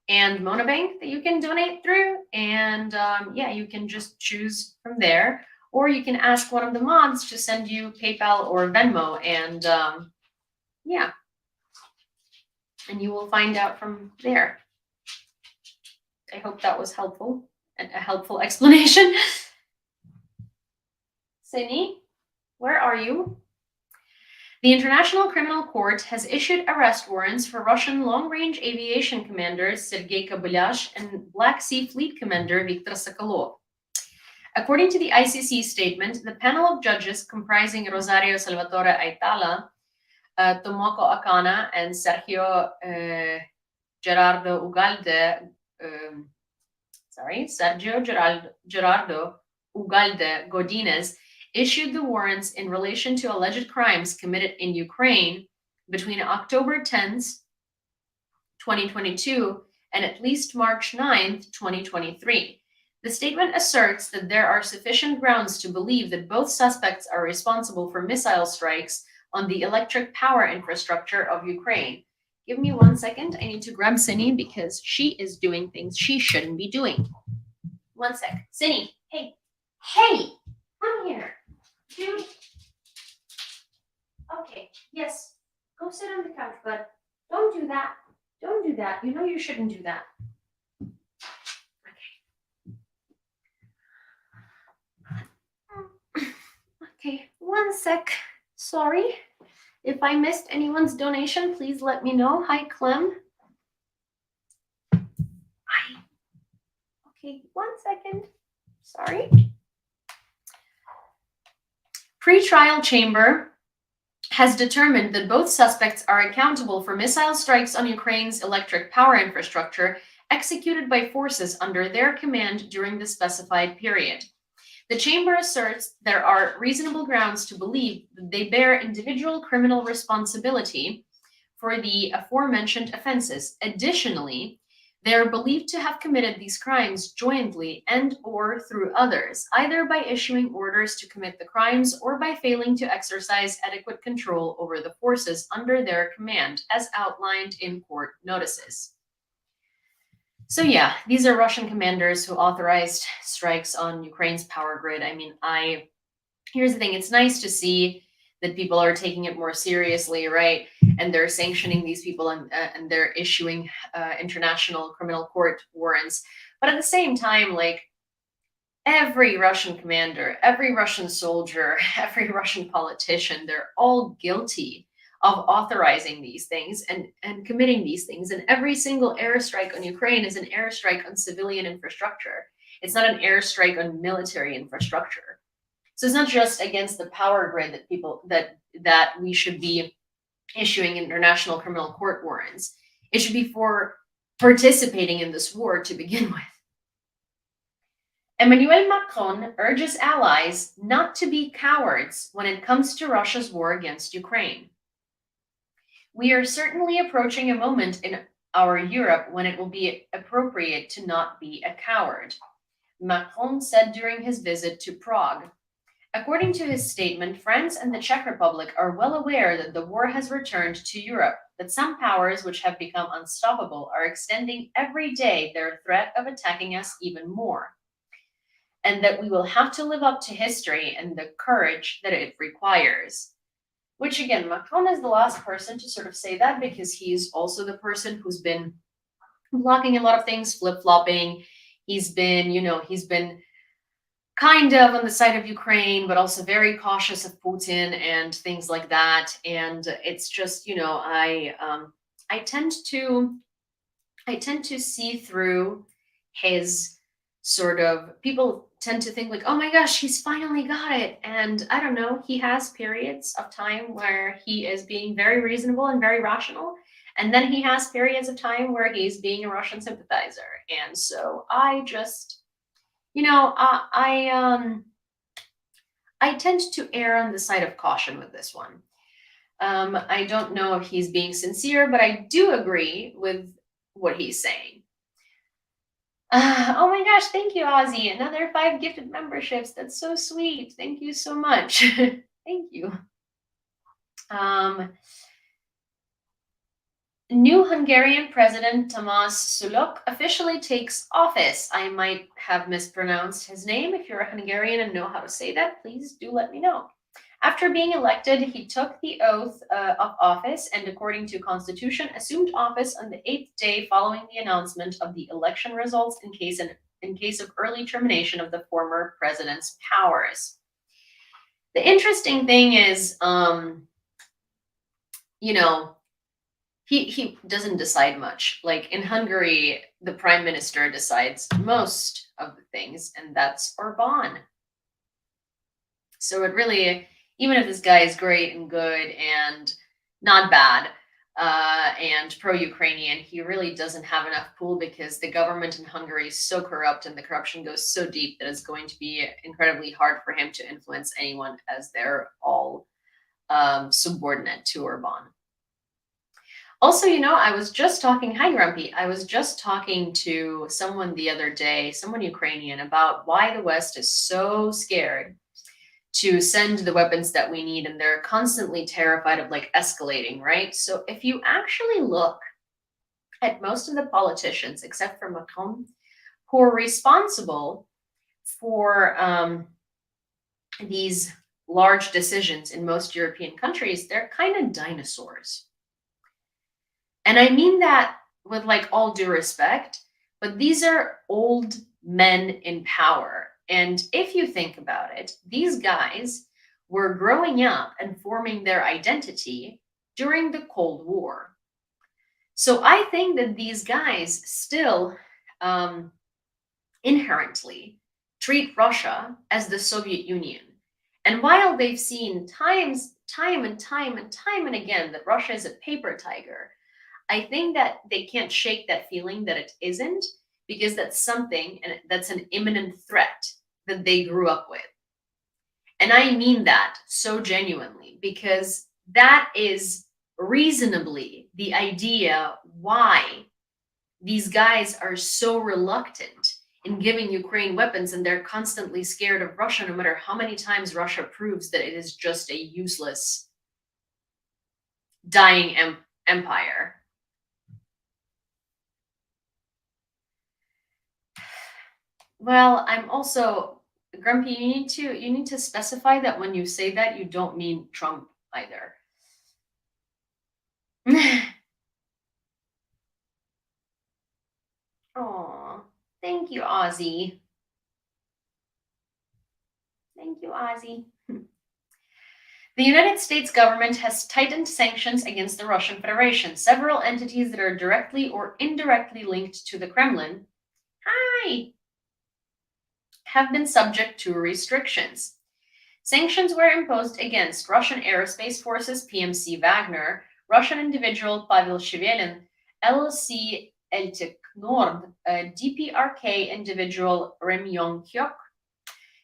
A: and Monobank that you can donate through. And you can just choose from there, or you can ask one of the mods to send you PayPal or Venmo, and and you will find out from there. I hope that was helpful and a helpful explanation. Sini, where are you? The International Criminal Court has issued arrest warrants for Russian long-range aviation commanders Sergei Kobylyash and Black Sea Fleet Commander Viktor Sokolov. According to the ICC statement, the panel of judges comprising Rosario Salvatore Aitala Tomoko Akana and Sergio Gerardo Ugalde, Gerardo Ugalde Godinez issued the warrants in relation to alleged crimes committed in Ukraine between October 10th, 2022, and at least March 9th, 2023. The statement asserts that there are sufficient grounds to believe that both suspects are responsible for missile strikes on the electric power infrastructure of Ukraine. Give me 1 second. I need to grab Cindy because she is doing things she shouldn't be doing. 1 sec. Cindy, hey. Hey! Come here. Dude. Okay, yes. Go sit on the couch, but don't do that. Don't do that. You know you shouldn't do that. Okay, 1 sec. Sorry. If I missed anyone's donation, please let me know. Hi, Clem. Hi. Okay, 1 second. Sorry. Pre-trial chamber has determined that both suspects are accountable for missile strikes on Ukraine's electric power infrastructure executed by forces under their command during the specified period. The chamber asserts there are reasonable grounds to believe that they bear individual criminal responsibility for the aforementioned offenses. Additionally, they are believed to have committed these crimes jointly and or through others, either by issuing orders to commit the crimes or by failing to exercise adequate control over the forces under their command, as outlined in court notices. So yeah, these are Russian commanders who authorized strikes on Ukraine's power grid. I mean, here's the thing, it's nice to see that people are taking it more seriously, right? And they're sanctioning these people and they're issuing international criminal court warrants. But at the same time, like, every Russian commander, every Russian soldier, every Russian politician, they're all guilty of authorizing these things and committing these things. And every single airstrike on Ukraine is an airstrike on civilian infrastructure. It's not an airstrike on military infrastructure. So it's not just against the power grid that people that we should be issuing international criminal court warrants. It should be for participating in this war to begin with. Emmanuel Macron urges allies not to be cowards when it comes to Russia's war against Ukraine. We are certainly approaching a moment in our Europe when it will be appropriate to not be a coward, Macron said during his visit to Prague. According to his statement, France and the Czech Republic are well aware that the war has returned to Europe, that some powers which have become unstoppable are extending every day their threat of attacking us even more, and that we will have to live up to history and the courage that it requires. Which again, Macron is the last person to sort of say that because he's also the person who's been blocking a lot of things, flip-flopping. He's been kind of on the side of Ukraine, but also very cautious of Putin and things like that. And it's just, I tend to see through his sort of, people tend to think like, oh my gosh, he's finally got it. And I don't know, he has periods of time where he is being very reasonable and very rational. And then he has periods of time where he's being a Russian sympathizer. And so I just, I tend to err on the side of caution with this one. I don't know if he's being sincere, but I do agree with what he's saying. Oh my gosh, thank you, Ozzy. Another 5 gifted memberships. That's so sweet. Thank you so much. Thank you. New Hungarian President Tamás Sulok officially takes office. I might have mispronounced his name. If you're a Hungarian and know how to say that, please do let me know. After being elected, he took the oath of office and, according to constitution, assumed office on the 8th day following the announcement of the election results in case of early termination of the former president's powers. The interesting thing is, he doesn't decide much. Like in Hungary, the prime minister decides most of the things, and that's Orbán. So it really, even if this guy is great and good and not bad, and pro-Ukrainian. He really doesn't have enough pull because the government in Hungary is so corrupt and the corruption goes so deep that it's going to be incredibly hard for him to influence anyone as they're all subordinate to Orban. Also, I was just talking, hi Grumpy, I was just talking to someone the other day, someone Ukrainian, about why the West is so scared to send the weapons that we need, and they're constantly terrified of like escalating, right? So if you actually look at most of the politicians, except for Macron, who are responsible for these large decisions in most European countries, they're kind of dinosaurs. And I mean that with like all due respect, but these are old men in power. And if you think about it, these guys were growing up and forming their identity during the Cold War. So I think that these guys still inherently treat Russia as the Soviet Union. And while they've seen time and time again that Russia is a paper tiger, I think that they can't shake that feeling that it isn't, because that's something, and that's an imminent threat that they grew up with. And I mean that so genuinely, because that is reasonably the idea why these guys are so reluctant in giving Ukraine weapons, and they're constantly scared of Russia, no matter how many times Russia proves that it is just a useless, dying empire. Well, I'm also Grumpy. You need to specify that when you say that, you don't mean Trump either. Oh, thank you, Ozzy. Thank you, Ozzy. The United States government has tightened sanctions against the Russian Federation. Several entities that are directly or indirectly linked to the Kremlin, have been subject to restrictions. Sanctions were imposed against Russian Aerospace Forces PMC Wagner, Russian individual Pavel Shchevelin, LLC Eltek Nord, DPRK individual Rim Yong-hyuk.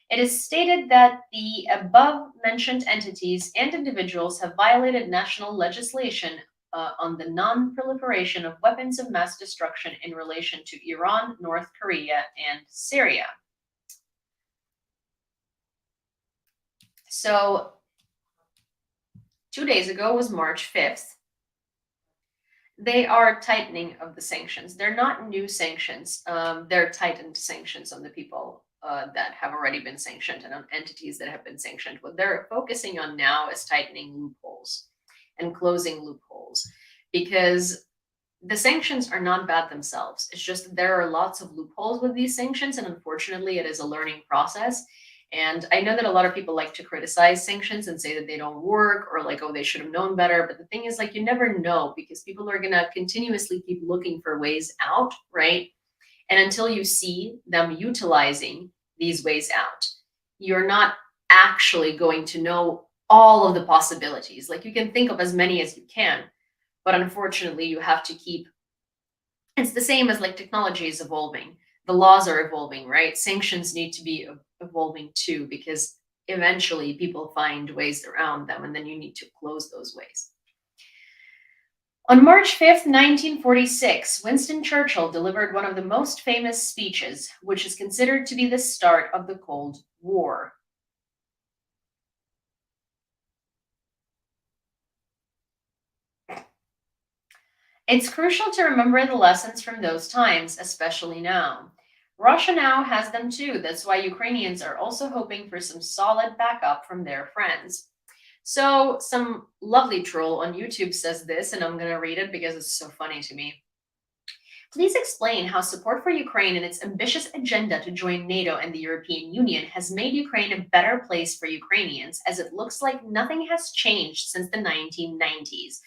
A: It is stated that the above-mentioned entities and individuals have violated national legislation on the non-proliferation of weapons of mass destruction in relation to Iran, North Korea, and Syria. So 2 days ago was March 5th. They are tightening of the sanctions. They're not new sanctions. They're tightened sanctions on the people that have already been sanctioned and on entities that have been sanctioned. What they're focusing on now is tightening loopholes and closing loopholes, because the sanctions are not bad themselves. It's just that there are lots of loopholes with these sanctions, and unfortunately, it is a learning process. And I know that a lot of people like to criticize sanctions and say that they don't work, or like, oh, they should have known better. But the thing is, like, you never know, because people are going to continuously keep looking for ways out, right? And until you see them utilizing these ways out, you're not actually going to know all of the possibilities. Like, you can think of as many as you can, but unfortunately, you have to keep, it's the same as like technology is evolving. The laws are evolving, right? Sanctions need to be evolving too, because eventually people find ways around them, and then you need to close those ways. On March 5th, 1946, Winston Churchill delivered one of the most famous speeches, which is considered to be the start of the Cold War. It's crucial to remember the lessons from those times, especially now. Russia now has them too. That's why Ukrainians are also hoping for some solid backup from their friends. So some lovely troll on YouTube says this, and I'm going to read it because it's so funny to me. Please explain how support for Ukraine and its ambitious agenda to join NATO and the European Union has made Ukraine a better place for Ukrainians, as it looks like nothing has changed since the 1990s.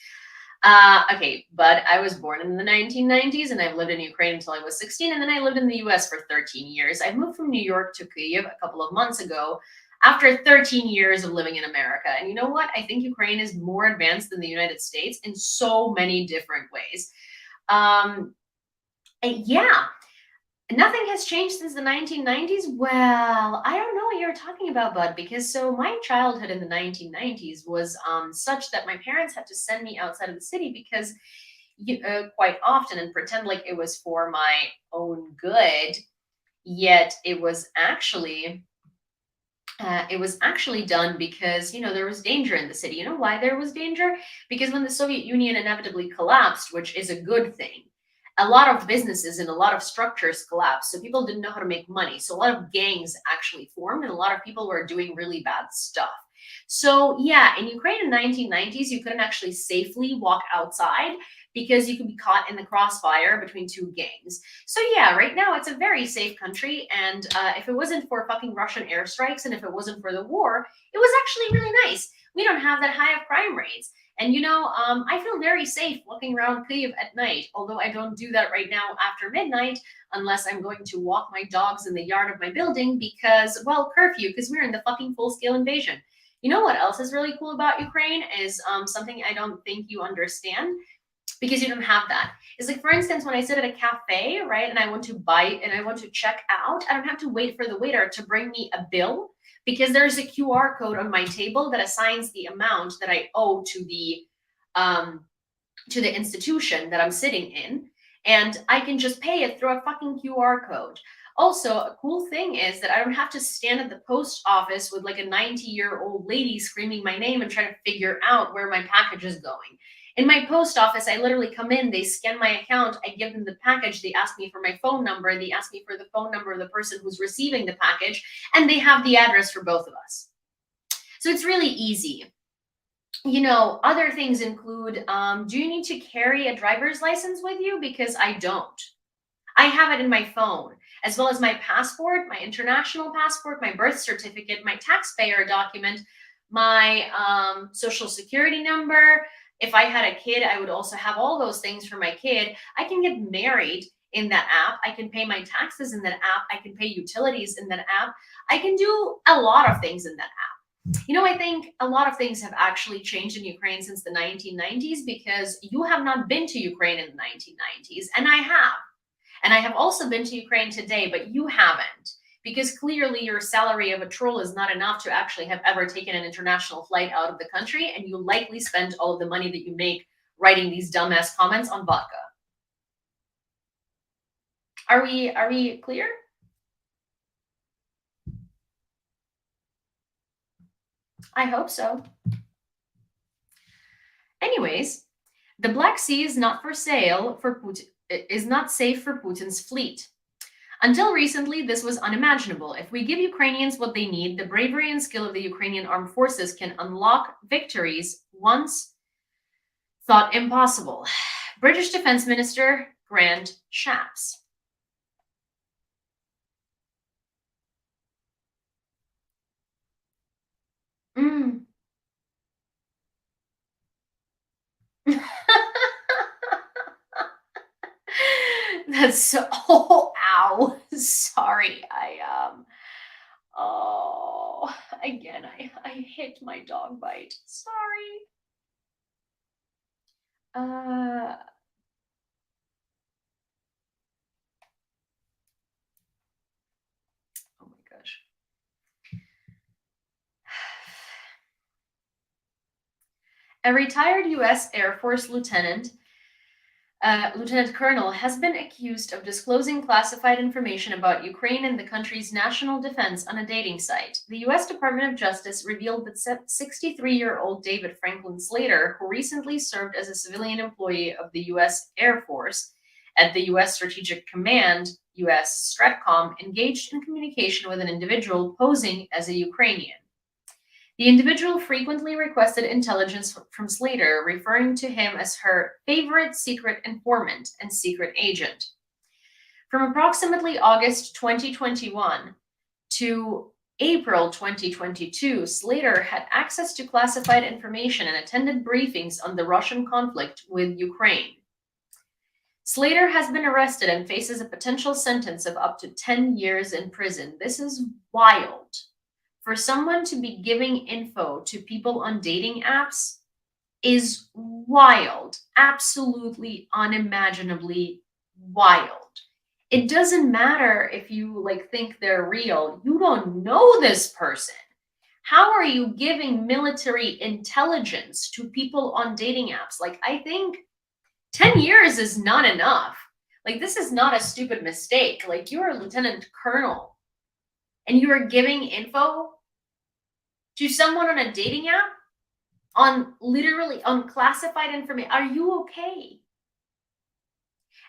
A: Okay, but I was born in the 1990s, and I've lived in Ukraine until I was 16, and then I lived in the US for 13 years. I moved from New York to Kyiv a couple of months ago. after 13 years of living in America. And you know what? I think Ukraine is more advanced than the United States in so many different ways. And yeah, nothing has changed since the 1990s. Well, I don't know what you're talking about, bud, because so my childhood in the 1990s was such that my parents had to send me outside of the city because quite often and pretend like it was for my own good, yet it was actually done because, there was danger in the city. You know why there was danger? Because when the Soviet Union inevitably collapsed, which is a good thing, a lot of businesses and a lot of structures collapsed. So people didn't know how to make money. So a lot of gangs actually formed and a lot of people were doing really bad stuff. So yeah, in Ukraine in the 1990s, you couldn't actually safely walk outside because you could be caught in the crossfire between two gangs. So yeah, right now it's a very safe country, and if it wasn't for fucking Russian airstrikes and if it wasn't for the war, it was actually really nice. We don't have that high of crime rates. And I feel very safe walking around Kyiv at night, although I don't do that right now after midnight unless I'm going to walk my dogs in the yard of my building because, well, curfew, because we're in the fucking full-scale invasion. You know what else is really cool about Ukraine is something I don't think you understand because you don't have that. It's like, for instance, when I sit at a cafe, right, and I want to buy and I want to check out, I don't have to wait for the waiter to bring me a bill because there's a QR code on my table that assigns the amount that I owe to the institution that I'm sitting in, and I can just pay it through a fucking QR code. Also, a cool thing is that I don't have to stand at the post office with like a 90-year-old lady screaming my name and trying to figure out where my package is going. In my post office, I literally come in, they scan my account, I give them the package, they ask me for my phone number, they ask me for the phone number of the person who's receiving the package, and they have the address for both of us. So it's really easy. Other things include, do you need to carry a driver's license with you? Because I don't. I have it in my phone, as well as my passport, my international passport, my birth certificate, my taxpayer document, my social security number. If I had a kid, I would also have all those things for my kid. I can get married in that app. I can pay my taxes in that app. I can pay utilities in that app. I can do a lot of things in that app. I think a lot of things have actually changed in Ukraine since the 1990s because you have not been to Ukraine in the 1990s, and I have. And I have also been to Ukraine today, but you haven't. Because clearly your salary of a troll is not enough to actually have ever taken an international flight out of the country, and you likely spend all of the money that you make writing these dumbass comments on vodka. Are we clear? I hope so. Anyways, the Black Sea is not for sale for Putin, is not safe for Putin's fleet. Until recently, this was unimaginable. If we give Ukrainians what they need, the bravery and skill of the Ukrainian armed forces can unlock victories once thought impossible. British Defense Minister Grant Shapps. That's so, ow. Sorry. Again, I hit my dog bite. Sorry. Oh my gosh. A retired U.S. Air Force lieutenant colonel has been accused of disclosing classified information about Ukraine and the country's national defense on a dating site. The U.S. Department of Justice revealed that 63-year-old David Franklin Slater, who recently served as a civilian employee of the U.S. Air Force at the U.S. Strategic Command, U.S. Stratcom, engaged in communication with an individual posing as a Ukrainian. The individual frequently requested intelligence from Slater, referring to him as her favorite secret informant and secret agent. From approximately August 2021 to April 2022, Slater had access to classified information and attended briefings on the Russian conflict with Ukraine. Slater has been arrested and faces a potential sentence of up to 10 years in prison. This is wild. for someone to be giving info to people on dating apps is wild, absolutely unimaginably wild. It doesn't matter if you like think they're real. You don't know this person. How are you giving military intelligence to people on dating apps? Like, I think 10 years is not enough. Like, this is not a stupid mistake. Like, you're a lieutenant colonel and you are giving info to someone on a dating app on literally unclassified information. Are you okay?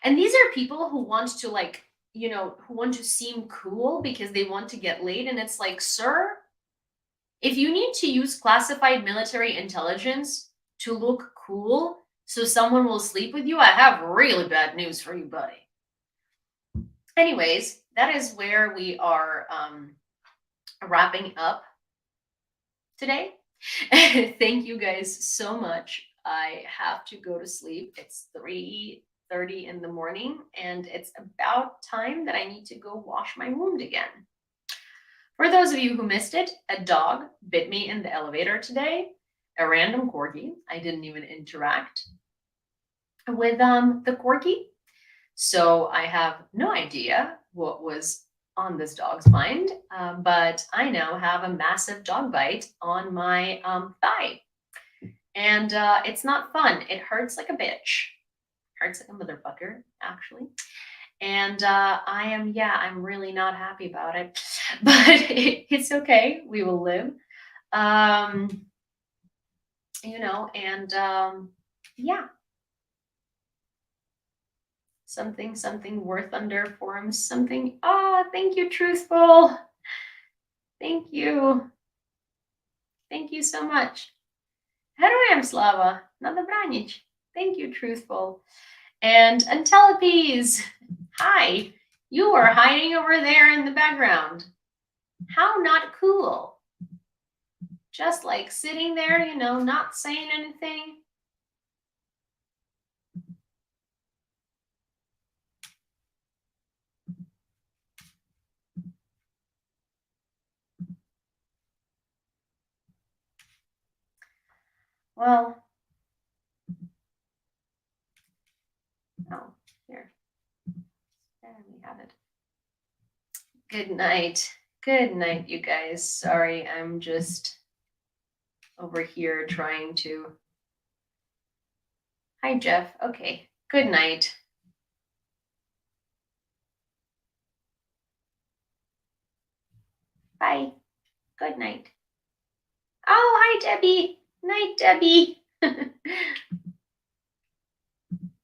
A: And these are people who want to, like, who want to seem cool because they want to get laid. And it's like, sir, if you need to use classified military intelligence to look cool so someone will sleep with you, I have really bad news for you, buddy. Anyways, that is where we are wrapping up today. Thank you guys so much. I have to go to sleep. It's 3:30 in the morning, and it's about time that I need to go wash my wound again. For those of you who missed it, a dog bit me in the elevator today, a random corgi. I didn't even interact with the corgi. So I have no idea what was on this dog's mind, but I now have a massive dog bite on my thigh. And it's not fun. It hurts like a bitch. Hurts like a motherfucker, actually. And I'm really not happy about it. But it's okay. We will live. Yeah. Something worth under forms something. Oh, thank you, Truthful. Thank you. Thank you so much. Героям слава. Надо бранить. Thank you, Truthful. And Antelopes. Hi. You are hiding over there in the background. How not cool. Just like sitting there, not saying anything. Well, oh, here. There we have it. Good night. Good night, you guys. Sorry, I'm just over here trying to. Hi, Jeff. Okay. Good night. Bye. Good night. Oh, hi, Debbie. Night, Debbie.